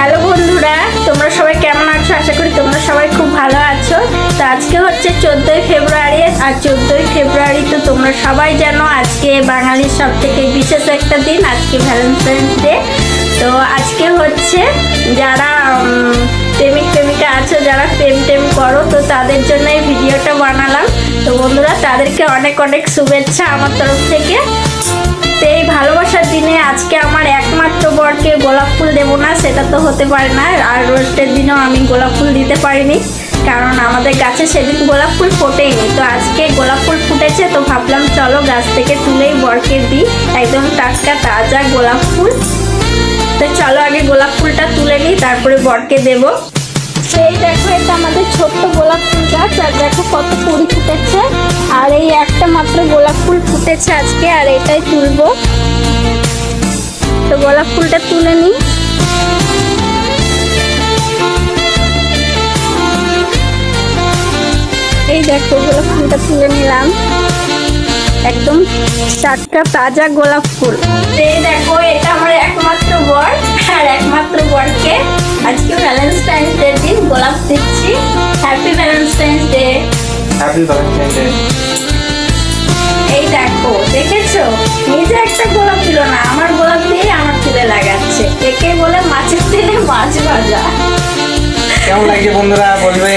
Hello বন্ধুরা, তোমরা সবাই কেমন আছো? আশা করি তোমরা সবাই খুব ভালো আছো। তো আজকে হচ্ছে 14ই ফেব্রুয়ারি, আর 14ই ফেব্রুয়ারি তো তোমরা সবাই জানো আজকে বাঙালির সব থেকে বিশেষ একটা দিন, আজকে ভ্যালেন্টাইন্স ডে। তো আজকে হচ্ছে যারা প্রেমিক প্রেমিকা আছো, যারা প্রেম টেম করো, তো তাদের জন্য এই ভিডিওটা বানালাম। তো বন্ধুরা, তাদেরকে অনেক অনেক শুভেচ্ছা আমার তরফ থেকে। তো এই ভালোবাসার দিনে আজকে আমার একমাত্র বরকে গোলাপ ফুল দেবো না, সেটা তো হতে পারে না। আর রোস্টের দিনেও আমি গোলাপ ফুল দিতে পারিনি, কারণ আমাদের গাছে সেদিন গোলাপ ফুল ফোটেইনি। তো আজকে গোলাপ ফুল ফুটেছে, তো ভাবলাম চলো গাছ থেকে তুলেই বরকে দিই, একদম টাটকা তাজা গোলাপ ফুল। তো চলো আগে গোলাপ ফুলটা তুলে নিই, তারপরে বরকে দেবো। এই দেখো, এটা আমাদের ছোট্ট গোলাপ ফুল গাছ, আর দেখো কত কুড়ি ফুটেছে। আর এই একটা মাত্র গোলাপ ফুল ফুটেছে আজকে, আর এটাই তুলবো। তো গোলাপ ফুলটা তুলে নিই। এই দেখো গোলাপ ফুলটা তুলে নিলাম, একদম টাটকা তাজা গোলাপ ফুল। এই দেখো, এটা আমার একমাত্র বর, আর একমাত্র বরকে আজকে ভ্যালেন্টাইন্স ডে দিন গোলাপ দিচ্ছি। Happy Valentine's day. Happy Valentine's day. এই দেখো, দেখেছো, নিজে একটা গোলাপ দিল না, আমার গোলাপ দিয়ে আমার চুলে লাগাচ্ছে। একে বলে মাছের তেলে মাছ ভাজা। কেমন লাগছে বন্ধুরা বলবে?